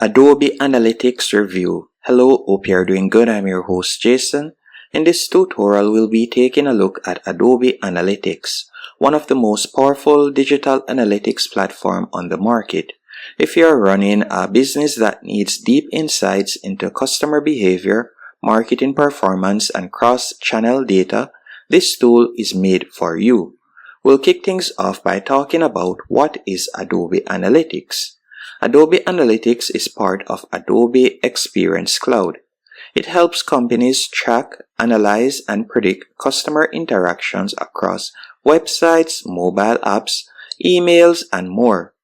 Adobe Analytics Review. Hello, hope you are doing good. I'm your host Jason. In this tutorial, we'll be taking a look at Adobe Analytics, one of the most powerful digital analytics platform on the market. If you're running a business that needs deep insights into customer behavior, marketing performance, and cross-channel data, this tool is made for you. We'll kick things off by talking about what is Adobe Analytics. Adobe Analytics is part of Adobe Experience Cloud. It helps companies track, analyze, and predict customer interactions across websites, mobile apps, emails, and more.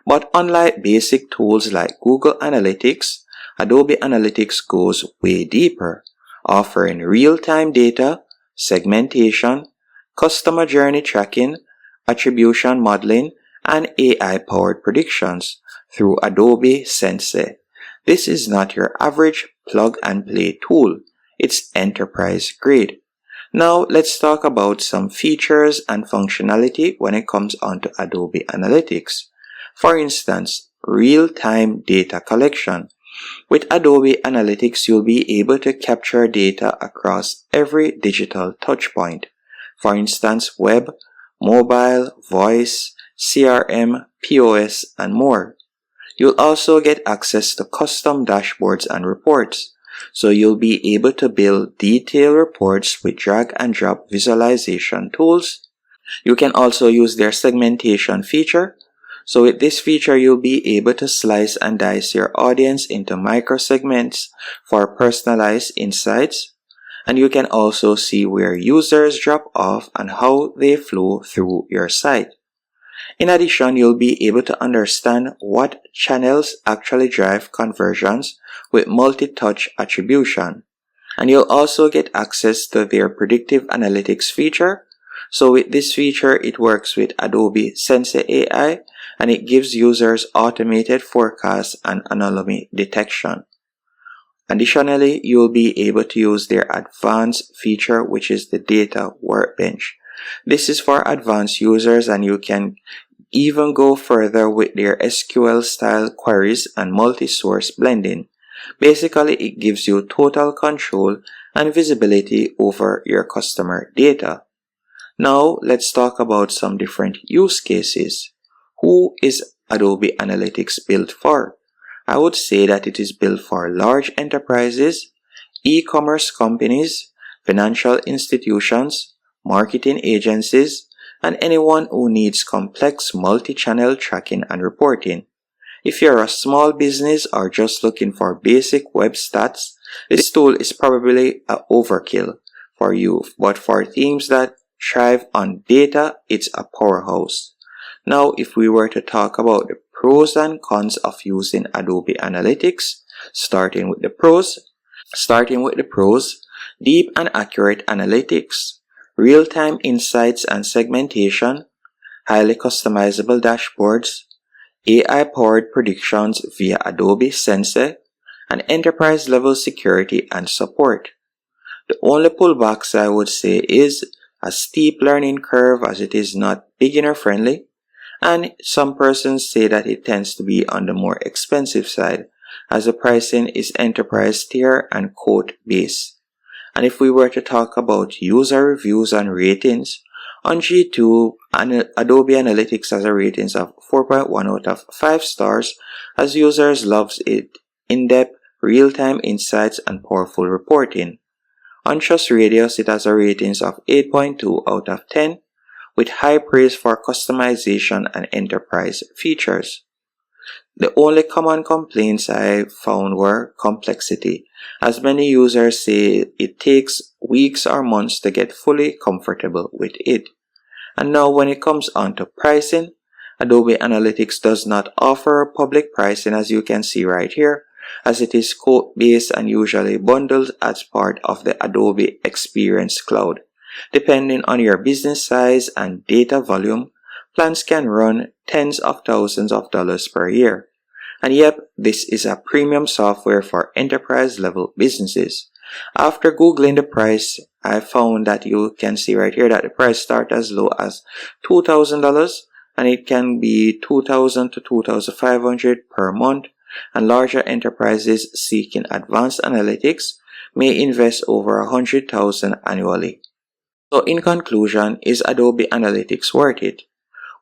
But unlike basic tools like Google Analytics, Adobe Analytics goes way deeper, offering real-time data, segmentation, customer journey tracking, attribution modeling, and AI-powered predictions through Adobe Sensei. This is not your average plug-and-play tool. It's enterprise grade. Now let's talk about some features and functionality when it comes onto Adobe Analytics. For instance, real-time data collection. With Adobe Analytics, you'll be able to capture data across every digital touchpoint. For instance, web, mobile, voice, CRM, POS, and more. You'll also get access to custom dashboards and reports, so you'll be able to build detailed reports with drag and drop visualization tools. You can also use their segmentation feature. So with this feature, you'll be able to slice and dice your audience into microsegments for personalized insights. And you can also see where users drop off and how they flow through your site. In addition, you'll be able to understand what channels actually drive conversions with multi-touch attribution. And you'll also get access to their predictive analytics feature. So with this feature, it works with Adobe Sensei AI and it gives users automated forecasts and anomaly detection. Additionally, you'll be able to use their advanced feature, which is the data workbench. This is for advanced users and you can even go further with their SQL style queries and multi-source blending. Basically, it gives you total control and visibility over your customer data. Now, let's talk about some different use cases. Who is Adobe Analytics built for? I would say that it is built for large enterprises, e-commerce companies, financial institutions, marketing agencies, and anyone who needs complex multi-channel tracking and reporting. If you're a small business or just looking for basic web stats, this tool is probably an overkill for you, but for teams that thrive on data, it's a powerhouse. Now, if we were to talk about the pros and cons of using Adobe Analytics, starting with the pros, deep and accurate analytics, real-time insights and segmentation, highly customizable dashboards, AI-powered predictions via Adobe Sensei, and enterprise-level security and support. The only pullbacks I would say is a steep learning curve as it is not beginner-friendly, and some persons say that it tends to be on the more expensive side as the pricing is enterprise tier and quote based. And if we were to talk about user reviews and ratings, on G2, Adobe Analytics has a ratings of 4.1 out of 5 stars as users loves it in-depth, real-time insights and powerful reporting. On Trust Radius, it has a ratings of 8.2 out of 10 with high praise for customization and enterprise features. The only common complaints I found were complexity, as many users say it takes weeks or months to get fully comfortable with it. And now when it comes on to pricing, Adobe Analytics does not offer public pricing as you can see right here, as it is quote-based and usually bundled as part of the Adobe Experience Cloud. Depending on your business size and data volume, plans can run tens of thousands of dollars per year. And yep, this is a premium software for enterprise-level businesses. After Googling the price, I found that you can see right here that the price starts as low as $2,000 and it can be $2,000 to $2,500 per month and larger enterprises seeking advanced analytics may invest over $100,000 annually. So in conclusion, is Adobe Analytics worth it?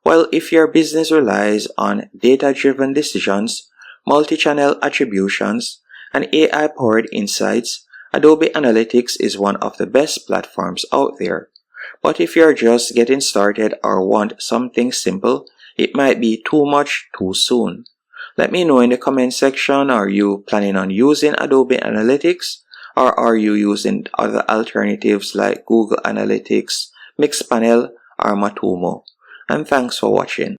Well, if your business relies on data-driven decisions, multi-channel attributions, and AI-powered insights, Adobe Analytics is one of the best platforms out there. But if you're just getting started or want something simple, it might be too much too soon. Let me know in the comment section, are you planning on using Adobe Analytics, or are you using other alternatives like Google Analytics, Mixpanel, or Matomo? And thanks for watching.